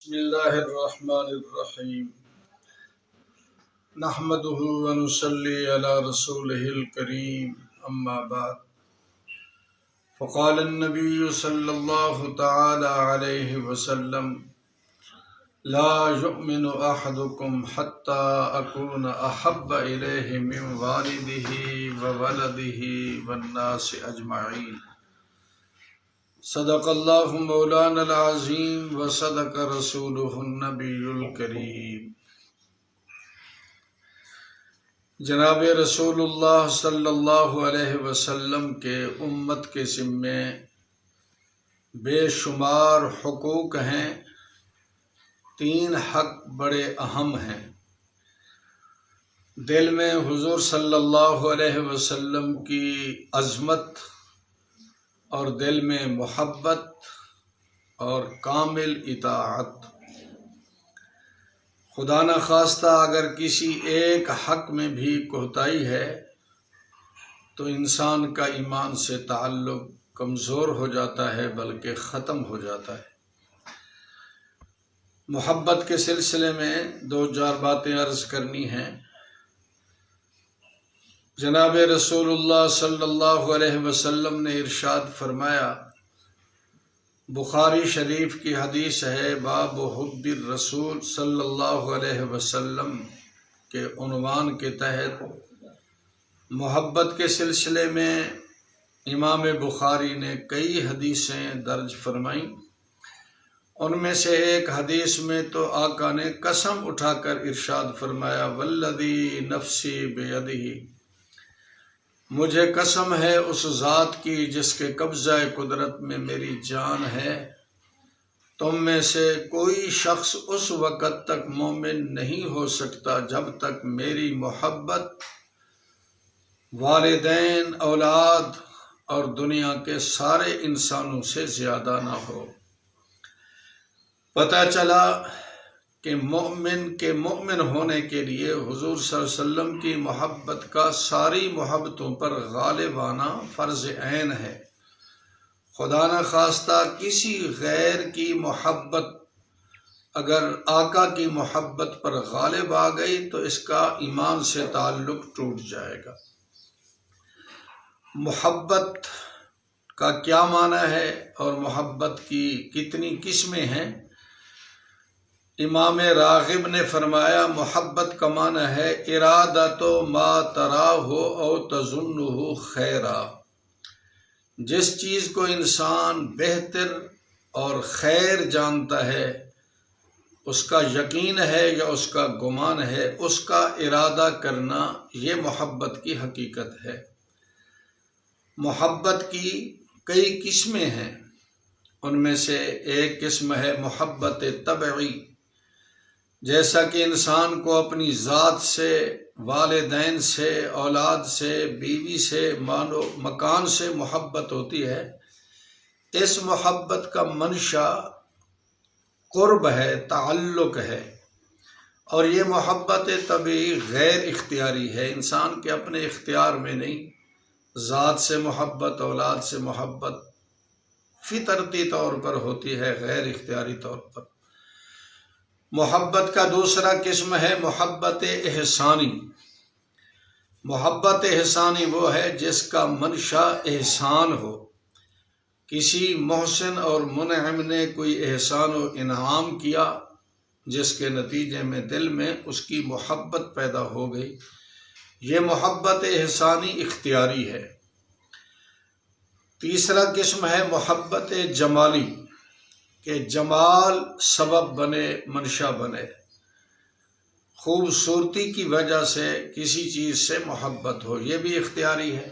بسم الله الرحمن الرحيم نحمده ونصلي على رسوله الكريم أما بعد فقال النبي صلى الله تعالى عليه وسلم لا يؤمن أحدكم حتى أكون أحب إليه من والده وولده والناس أجمعين صدق اللہ مولانا العظیم وصدق رسولہ النبی الکریم۔ جناب رسول اللہ صلی اللہ علیہ وسلم کے امت کے ذمے بے شمار حقوق ہیں، 3 حق بڑے اہم ہیں۔ دل میں حضور صلی اللہ علیہ وسلم کی عظمت اور دل میں محبت اور کامل اطاعت۔ خدا نخواستہ اگر کسی ایک حق میں بھی کوتاہی ہے تو انسان کا ایمان سے تعلق کمزور ہو جاتا ہے، بلکہ ختم ہو جاتا ہے۔ محبت کے سلسلے میں 2-4 باتیں عرض کرنی ہیں۔ جناب رسول اللہ صلی اللہ علیہ وسلم نے ارشاد فرمایا، بخاری شریف کی حدیث ہے، باب حب الرسول صلی اللہ علیہ وسلم کے عنوان کے تحت محبت کے سلسلے میں امام بخاری نے کئی حدیثیں درج فرمائیں۔ ان میں سے ایک حدیث میں تو آقا نے قسم اٹھا کر ارشاد فرمایا، والذی نفسی بیدہ، مجھے قسم ہے اس ذات کی جس کے قبضہ قدرت میں میری جان ہے، تم میں سے کوئی شخص اس وقت تک مومن نہیں ہو سکتا جب تک میری محبت والدین، اولاد اور دنیا کے سارے انسانوں سے زیادہ نہ ہو۔ پتہ چلا کہ مومن ہونے کے لیے حضور صلی اللہ علیہ وسلم کی محبت کا ساری محبتوں پر غالبانہ فرض عین ہے۔ خدا نخواستہ کسی غیر کی محبت اگر آقا کی محبت پر غالب آ گئی تو اس کا ایمان سے تعلق ٹوٹ جائے گا۔ محبت کا کیا معنی ہے اور محبت کی کتنی قسمیں ہیں؟ امام راغب نے فرمایا، محبت کا معنی ہے ارادۃ ما تراہ او تظنہ خیرا، جس چیز کو انسان بہتر اور خیر جانتا ہے، اس کا یقین ہے یا اس کا گمان ہے، اس کا ارادہ کرنا، یہ محبت کی حقیقت ہے۔ محبت کی کئی قسمیں ہیں، ان میں سے ایک قسم ہے محبت طبعی، جیسا کہ انسان کو اپنی ذات سے، والدین سے، اولاد سے، بیوی سے، مال و مکان سے محبت ہوتی ہے۔ اس محبت کا منشا قرب ہے، تعلق ہے، اور یہ محبت طبعی غیر اختیاری ہے، انسان کے اپنے اختیار میں نہیں۔ ذات سے محبت، اولاد سے محبت فطرتی طور پر ہوتی ہے، غیر اختیاری طور پر۔ محبت کا دوسرا قسم ہے محبت احسانی۔ محبت احسانی وہ ہے جس کا منشا احسان ہو، کسی محسن اور منعم نے کوئی احسان و انعام کیا جس کے نتیجے میں دل میں اس کی محبت پیدا ہو گئی، یہ محبت احسانی اختیاری ہے۔ تیسرا قسم ہے محبت جمالی، کہ جمال سبب بنے، منشا بنے، خوبصورتی کی وجہ سے کسی چیز سے محبت ہو، یہ بھی اختیاری ہے۔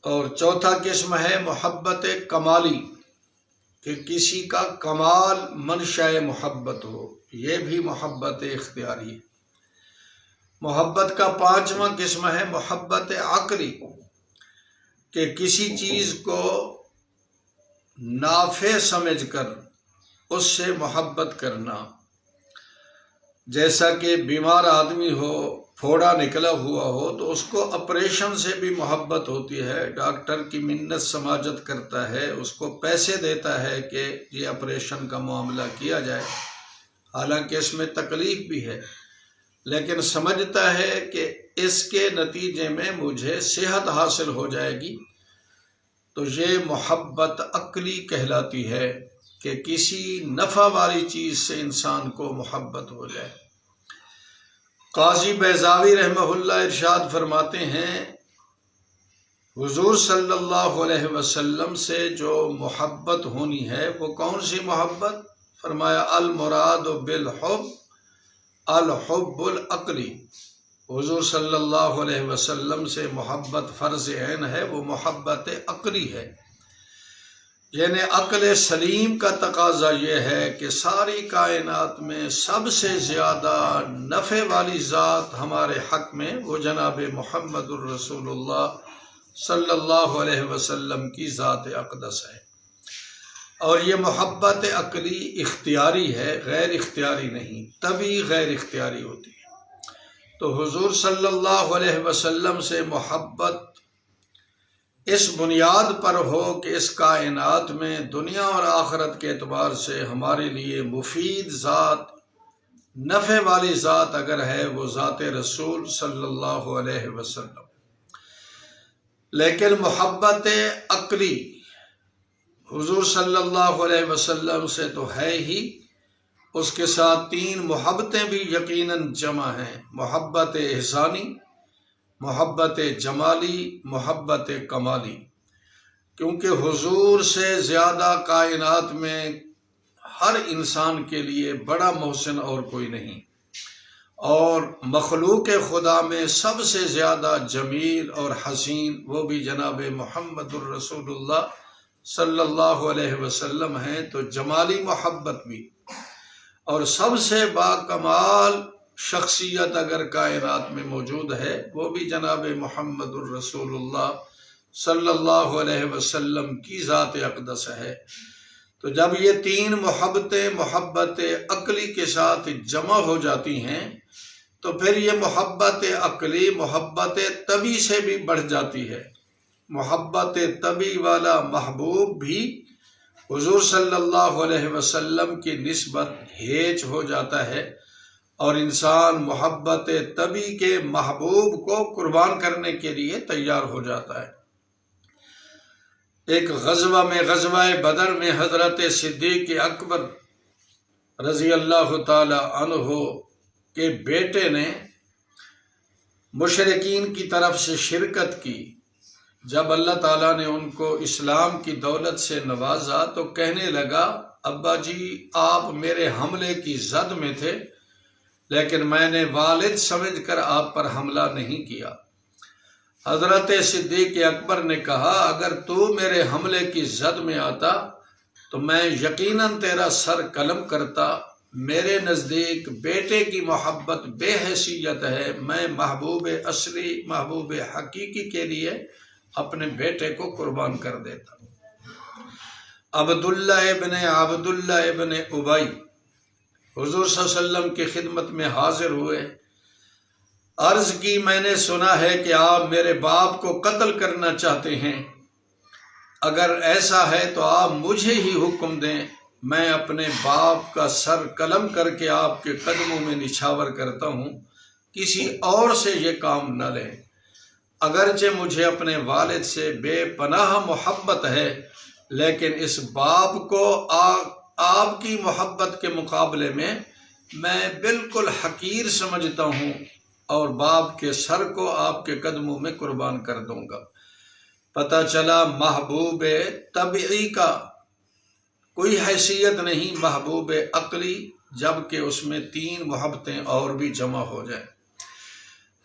اور چوتھا قسم ہے محبت کمالی، کہ کسی کا کمال منشا محبت ہو، یہ بھی محبت اختیاری ہے۔ محبت کا 5واں قسم ہے محبت عقلی، کہ کسی چیز کو نافع سمجھ کر اس سے محبت کرنا، جیسا کہ بیمار آدمی ہو، پھوڑا نکلا ہوا ہو تو اس کو آپریشن سے بھی محبت ہوتی ہے، ڈاکٹر کی منت سماجت کرتا ہے، اس کو پیسے دیتا ہے کہ یہ آپریشن کا معاملہ کیا جائے، حالانکہ اس میں تکلیف بھی ہے، لیکن سمجھتا ہے کہ اس کے نتیجے میں مجھے صحت حاصل ہو جائے گی، تو یہ محبت عقلی کہلاتی ہے کہ کسی نفع والی چیز سے انسان کو محبت ہو جائے۔ قاضی بیضاوی رحمہ اللہ ارشاد فرماتے ہیں، حضور صلی اللہ علیہ وسلم سے جو محبت ہونی ہے وہ کون سی محبت؟ فرمایا المراد بالحب الحب العقلی۔ حضور صلی اللہ علیہ وسلم سے محبت فرض عین ہے، وہ محبت عقلی ہے، یعنی عقل سلیم کا تقاضا یہ ہے کہ ساری کائنات میں سب سے زیادہ نفع والی ذات ہمارے حق میں وہ جناب محمد الرسول اللہ صلی اللہ علیہ وسلم کی ذات اقدس ہے، اور یہ محبت عقلی اختیاری ہے، غیر اختیاری نہیں، تبھی غیر اختیاری ہوتی ہے۔ تو حضور صلی اللہ علیہ وسلم سے محبت اس بنیاد پر ہو کہ اس کائنات میں دنیا اور آخرت کے اعتبار سے ہمارے لیے مفید ذات، نفع والی ذات اگر ہے وہ ذات رسول صلی اللہ علیہ وسلم۔ لیکن محبت عقلی حضور صلی اللہ علیہ وسلم سے تو ہے ہی، اس کے ساتھ تین محبتیں بھی یقیناً جمع ہیں، محبت احسانی، محبت جمالی، محبت کمالی، کیونکہ حضور سے زیادہ کائنات میں ہر انسان کے لیے بڑا محسن اور کوئی نہیں، اور مخلوق خدا میں سب سے زیادہ جمیل اور حسین وہ بھی جناب محمد الرسول اللہ صلی اللہ علیہ وسلم ہیں، تو جمالی محبت بھی، اور سب سے باکمال شخصیت اگر کائنات میں موجود ہے وہ بھی جناب محمد الرسول اللہ صلی اللہ علیہ وسلم کی ذات اقدس ہے۔ تو جب یہ تین محبتیں محبت عقلی کے ساتھ جمع ہو جاتی ہیں تو پھر یہ محبت عقلی محبت طبی سے بھی بڑھ جاتی ہے۔ محبت طبی والا محبوب بھی حضور صلی اللہ علیہ وسلم کی نسبت ہیچ ہو جاتا ہے، اور انسان محبت طبی کے محبوب کو قربان کرنے کے لیے تیار ہو جاتا ہے۔ ایک غزوہ میں، غزوہ بدر میں، حضرت صدیق اکبر رضی اللہ تعالی عنہ کے بیٹے نے مشرکین کی طرف سے شرکت کی۔ جب اللہ تعالیٰ نے ان کو اسلام کی دولت سے نوازا تو کہنے لگا، ابا جی آپ میرے حملے کی زد میں تھے، لیکن میں نے والد سمجھ کر آپ پر حملہ نہیں کیا۔ حضرت صدیق اکبر نے کہا، اگر تو میرے حملے کی زد میں آتا تو میں یقیناً تیرا سر قلم کرتا۔ میرے نزدیک بیٹے کی محبت بے حیثیت ہے، میں محبوب اصلی، محبوب حقیقی کے لیے اپنے بیٹے کو قربان کر دیتا۔ عبداللہ ابن ابی حضور صلی اللہ علیہ وسلم کی خدمت میں حاضر ہوئے، عرض کی میں نے سنا ہے کہ آپ میرے باپ کو قتل کرنا چاہتے ہیں، اگر ایسا ہے تو آپ مجھے ہی حکم دیں، میں اپنے باپ کا سر قلم کر کے آپ کے قدموں میں نچھاور کرتا ہوں، کسی اور سے یہ کام نہ لیں۔ اگرچہ مجھے اپنے والد سے بے پناہ محبت ہے، لیکن اس باپ کو آپ کی محبت کے مقابلے میں میں بالکل حقیر سمجھتا ہوں، اور باپ کے سر کو آپ کے قدموں میں قربان کر دوں گا۔ پتہ چلا محبوب طبعی کا کوئی حیثیت نہیں، محبوب عقلی، جبکہ اس میں تین محبتیں اور بھی جمع ہو جائیں۔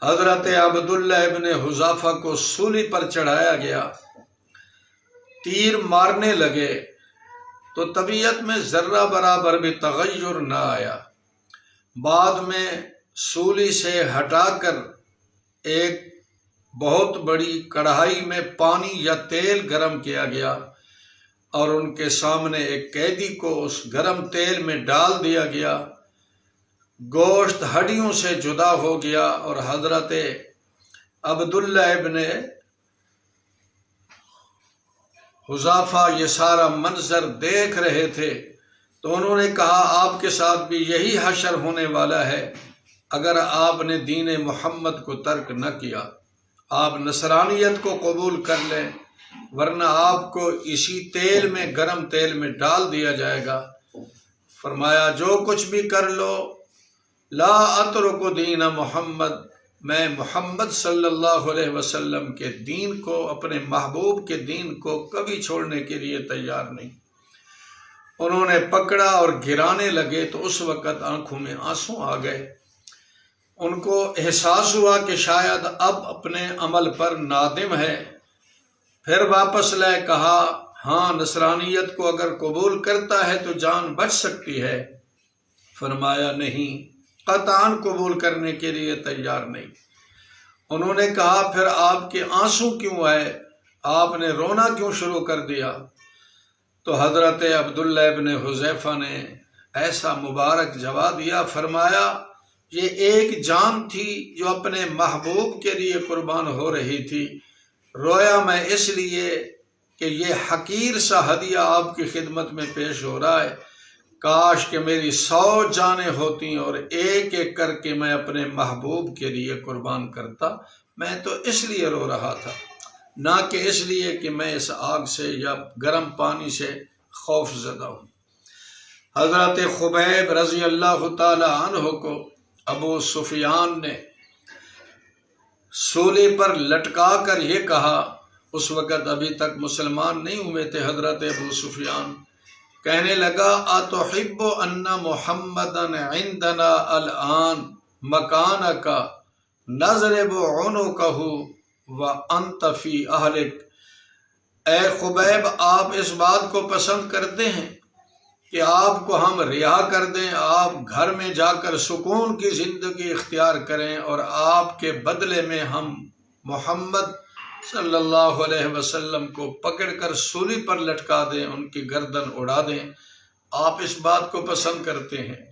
حضرت عبداللہ ابن حذافہ کو سولی پر چڑھایا گیا، تیر مارنے لگے تو طبیعت میں ذرہ برابر بھی تغیر نہ آیا۔ بعد میں سولی سے ہٹا کر ایک بہت بڑی کڑھائی میں پانی یا تیل گرم کیا گیا، اور ان کے سامنے ایک قیدی کو اس گرم تیل میں ڈال دیا گیا۔ گوشت ہڈیوں سے جدا ہو گیا، اور حضرت عبداللہ ابن حذافہ یہ سارا منظر دیکھ رہے تھے، تو انہوں نے کہا آپ کے ساتھ بھی یہی حشر ہونے والا ہے اگر آپ نے دین محمد کو ترک نہ کیا۔ آپ نصرانیت کو قبول کر لیں، ورنہ آپ کو اسی تیل میں، گرم تیل میں ڈال دیا جائے گا۔ فرمایا جو کچھ بھی کر لو، لا اترک دین محمد، میں محمد صلی اللہ علیہ وسلم کے دین کو، اپنے محبوب کے دین کو کبھی چھوڑنے کے لیے تیار نہیں۔ انہوں نے پکڑا اور گرانے لگے تو اس وقت آنکھوں میں آنسو آ گئے۔ ان کو احساس ہوا کہ شاید اب اپنے عمل پر نادم ہے۔ پھر واپس لائے، کہا ہاں نصرانیت کو اگر قبول کرتا ہے تو جان بچ سکتی ہے۔ فرمایا نہیں، قطعاً قبول کرنے کے لیے تیار نہیں۔ انہوں نے کہا پھر آپ کے آنسو کیوں آئے، آپ نے رونا کیوں شروع کر دیا؟ تو حضرت عبداللہ ابن حذیفہ نے ایسا مبارک جواب دیا، فرمایا یہ ایک جان تھی جو اپنے محبوب کے لیے قربان ہو رہی تھی۔ رویا میں اس لیے کہ یہ حقیر سا ہدیہ آپ کی خدمت میں پیش ہو رہا ہے، کاش کہ میری 100 جانیں ہوتی اور ایک ایک کر کے میں اپنے محبوب کے لیے قربان کرتا۔ میں تو اس لیے رو رہا تھا، نہ کہ اس لیے کہ میں اس آگ سے یا گرم پانی سے خوف زدہ ہوں۔ حضرت خبیب رضی اللہ تعالی عنہ کو ابو سفیان نے سولی پر لٹکا کر یہ کہا، اس وقت ابھی تک مسلمان نہیں ہوئے تھے حضرت ابو سفیان، کہنے لگا اتحب ان محمدا عندنا الان مکانک نضرب عنقہ وانت فی اہلک۔ اے خبیب، آپ اس بات کو پسند کرتے ہیں کہ آپ کو ہم رہا کر دیں، آپ گھر میں جا کر سکون کی زندگی اختیار کریں، اور آپ کے بدلے میں ہم محمد صلی اللہ علیہ وسلم کو پکڑ کر سولی پر لٹکا دیں، ان کی گردن اڑا دیں؟ آپ اس بات کو پسند کرتے ہیں؟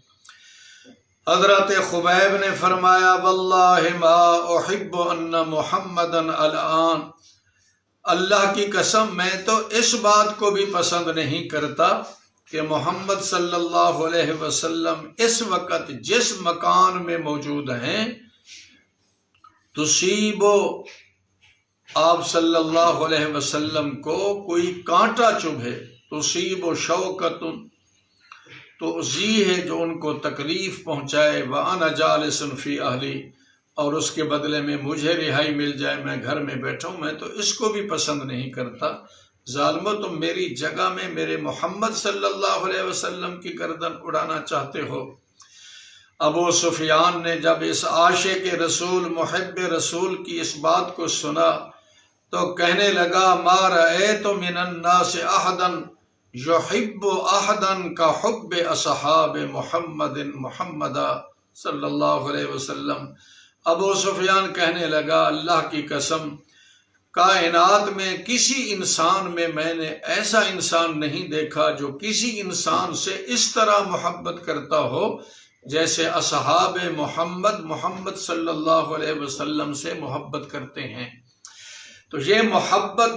حضرت خبیب نے فرمایا واللہ ما احب ان محمدا الان، اللہ کی قسم میں تو اس بات کو بھی پسند نہیں کرتا کہ محمد صلی اللہ علیہ وسلم اس وقت جس مکان میں موجود ہیں تصیبو، آپ صلی اللہ علیہ وسلم کو کوئی کانٹا چبھے، تصیبو شوکت تؤذی ہے، جو ان کو تکلیف پہنچائے، وانا جالس فی اہلی، اور اس کے بدلے میں مجھے رہائی مل جائے، میں گھر میں بیٹھا ہوں، میں تو اس کو بھی پسند نہیں کرتا۔ ظالمو، تم میری جگہ میں میرے محمد صلی اللہ علیہ وسلم کی گردن اڑانا چاہتے ہو؟ ابو سفیان نے جب اس عاشق رسول، محب رسول کی اس بات کو سنا تو کہنے لگا ما رأیت من الناس احدا یحب احدا کا حب اصحاب محمد محمدا صلی اللہ علیہ وسلم۔ ابو سفیان کہنے لگا اللہ کی قسم، کائنات میں کسی انسان میں نے ایسا انسان نہیں دیکھا جو کسی انسان سے اس طرح محبت کرتا ہو جیسے اصحاب محمد، محمد صلی اللہ علیہ وسلم سے محبت کرتے ہیں۔ تو یہ محبت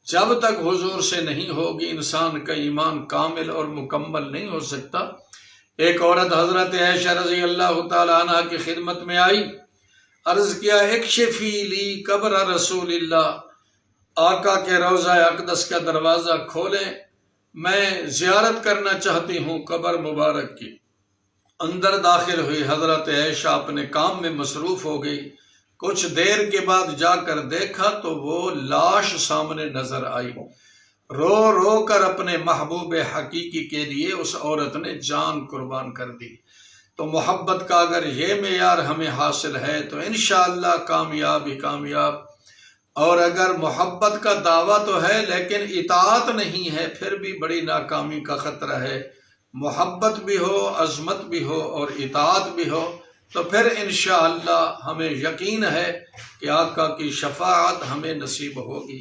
جب تک حضور سے نہیں ہوگی، انسان کا ایمان کامل اور مکمل نہیں ہو سکتا۔ ایک عورت حضرت عائشہ رضی اللہ تعالی عنہ کی خدمت میں آئی، عرض کیا اکشفی لی قبر رسول اللہ، آقا کے روضہ اقدس کا دروازہ کھولیں، میں زیارت کرنا چاہتی ہوں قبر مبارک کی۔ اندر داخل ہوئی، حضرت عائشہ اپنے کام میں مصروف ہو گئی۔ کچھ دیر کے بعد جا کر دیکھا تو وہ لاش سامنے نظر آئی۔ رو رو کر اپنے محبوب حقیقی کے لیے اس عورت نے جان قربان کر دی۔ تو محبت کا اگر یہ معیار ہمیں حاصل ہے تو انشاءاللہ کامیاب ہی کامیاب، اور اگر محبت کا دعویٰ تو ہے لیکن اطاعت نہیں ہے پھر بھی بڑی ناکامی کا خطرہ ہے۔ محبت بھی ہو، عظمت بھی ہو اور اطاعت بھی ہو تو پھر انشاءاللہ ہمیں یقین ہے کہ آقا کی شفاعت ہمیں نصیب ہوگی۔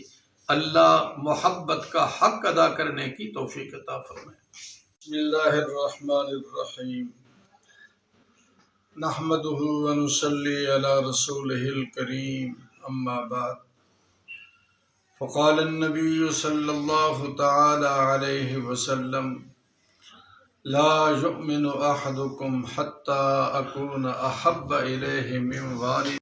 اللہ محبت کا حق ادا کرنے کی توفیق عطا فرمائے۔ بسم اللہ الرحمن الرحیم۔ نحمده ونصلي على رسوله الكريم أما بعد فقال النبي صلى الله تعالى عليه وسلم لا يؤمن أحدكم حتى أكون أحب إليه من والده